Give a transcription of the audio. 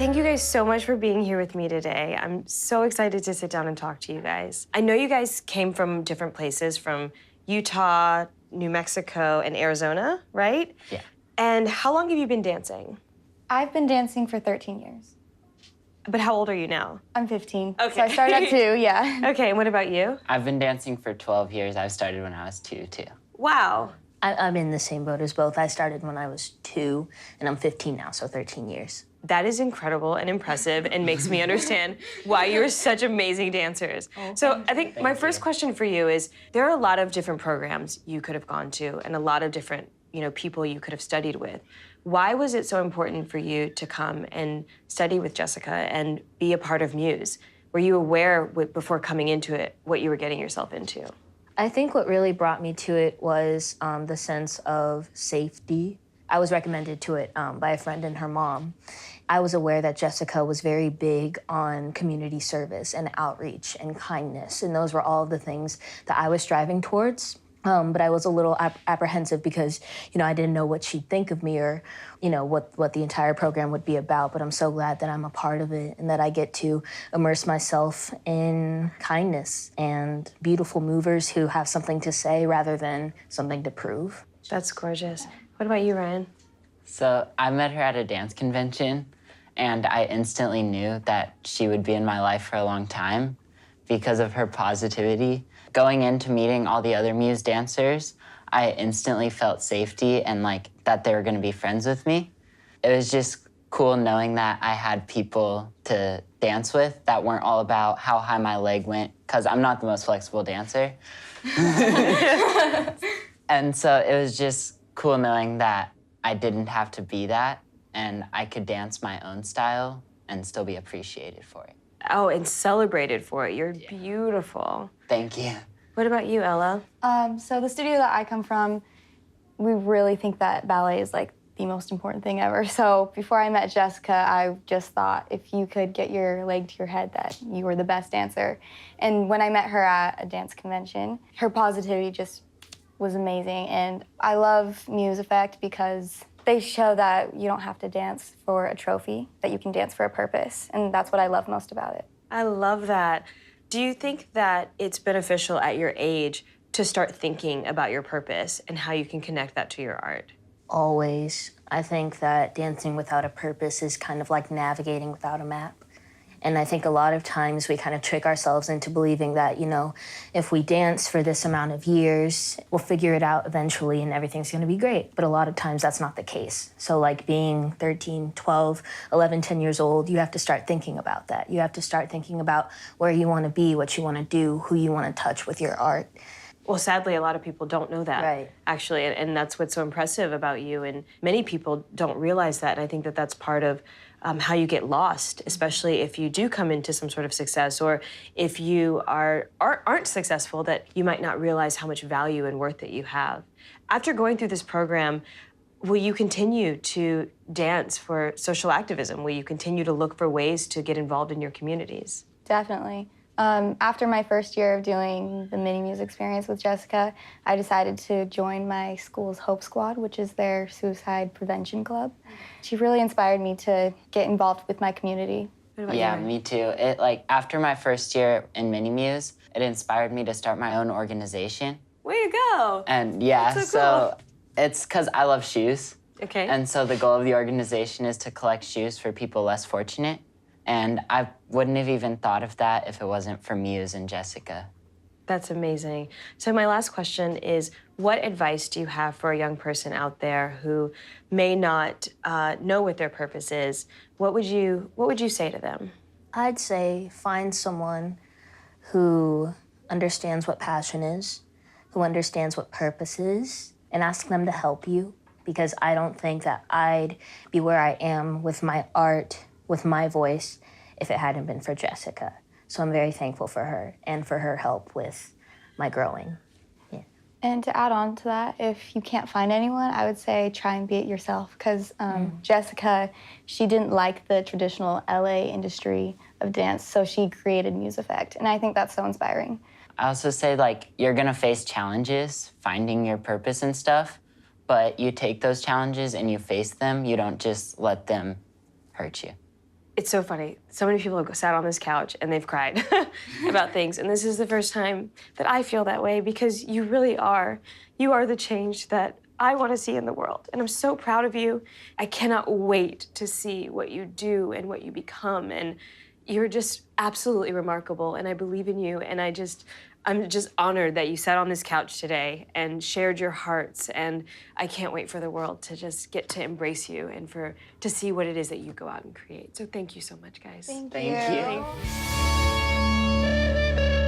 Thank you guys so much for being here with me today. I'm so excited to sit down and talk to you guys. I know you guys came from different places, from Utah, New Mexico, and Arizona, right? Yeah. And how long have you been dancing? I've been dancing for 13 years. But how old are you now? I'm 15. Okay. So I started at 2, yeah. Okay, and what about you? I've been dancing for 12 years. I started when I was 2, too. Wow. I'm in the same boat as both. I started when I was 2, and I'm 15 now, so 13 years. That is incredible and impressive and makes me understand why you're such amazing dancers. So I think my first question for you is, there are a lot of different programs you could have gone to and a lot of different, people you could have studied with. Why was it so important for you to come and study with Jessica and be a part of Muse? Were you aware before coming into it what you were getting yourself into? I think what really brought me to it was the sense of safety. I was recommended to it by a friend and her mom. I was aware that Jessica was very big on community service and outreach and kindness, and those were all of the things that I was striving towards. But I was a little apprehensive because, I didn't know what she'd think of me or, what the entire program would be about. But I'm so glad that I'm a part of it and that I get to immerse myself in kindness and beautiful movers who have something to say rather than something to prove. That's gorgeous. What about you, Ryan? So I met her at a dance convention, and I instantly knew that she would be in my life for a long time because of her positivity. Going into meeting all the other Muse dancers, I instantly felt safety and that they were gonna be friends with me. It was just cool knowing that I had people to dance with that weren't all about how high my leg went, because I'm not the most flexible dancer. And so it was just cool knowing that I didn't have to be that and I could dance my own style and still be appreciated for it. Oh, and celebrated for it. You're beautiful. Thank you. What about you, Ella? So the studio that I come from, we really think that ballet is the most important thing ever. So before I met Jessica, I just thought if you could get your leg to your head that you were the best dancer. And when I met her at a dance convention, her positivity just was amazing. And I love MusEffect because they show that you don't have to dance for a trophy, that you can dance for a purpose. And that's what I love most about it. I love that. Do you think that it's beneficial at your age to start thinking about your purpose and how you can connect that to your art? Always. I think that dancing without a purpose is kind of like navigating without a map. And I think a lot of times we kind of trick ourselves into believing that, if we dance for this amount of years, we'll figure it out eventually and everything's gonna be great. But a lot of times that's not the case. So being 13, 12, 11, 10 years old, you have to start thinking about that. You have to start thinking about where you wanna be, what you wanna do, who you wanna touch with your art. Well, sadly, a lot of people don't know that, right. Actually, and that's what's so impressive about you. And many people don't realize that, and I think that that's part of how you get lost, especially if you do come into some sort of success, or if you aren't successful, that you might not realize how much value and worth that you have. After going through this program, will you continue to dance for social activism? Will you continue to look for ways to get involved in your communities? Definitely. After my first year of doing the mini Muse experience with Jessica, I decided to join my school's Hope Squad, which is their suicide prevention club. She really inspired me to get involved with my community. Yeah, me too. After my first year in mini Muse, it inspired me to start my own organization. Way to go! And yeah, that's so cool. It's because I love shoes. Okay. And so the goal of the organization is to collect shoes for people less fortunate. And I wouldn't have even thought of that if it wasn't for Muse and Jessica. That's amazing. So my last question is, what advice do you have for a young person out there who may not know what their purpose is? What would you say to them? I'd say find someone who understands what passion is, who understands what purpose is, and ask them to help you, because I don't think that I'd be where I am with my art, with my voice, if it hadn't been for Jessica. So I'm very thankful for her and for her help with my growing. Yeah. And to add on to that, if you can't find anyone, I would say try and be it yourself, because Jessica, she didn't like the traditional LA industry of dance, so she created MusEffect, and I think that's so inspiring. I also say, you're gonna face challenges, finding your purpose and stuff, but you take those challenges and you face them. You don't just let them hurt you. It's so funny. So many people have sat on this couch and they've cried about things. And this is the first time that I feel that way because you really are. You are the change that I want to see in the world. And I'm so proud of you. I cannot wait to see what you do and what you become. And you're just absolutely remarkable. And I believe in you. And I'm just honored that you sat on this couch today and shared your hearts. And I can't wait for the world to just get to embrace you and to see what it is that you go out and create. So thank you so much, guys. Thank Thank you. you.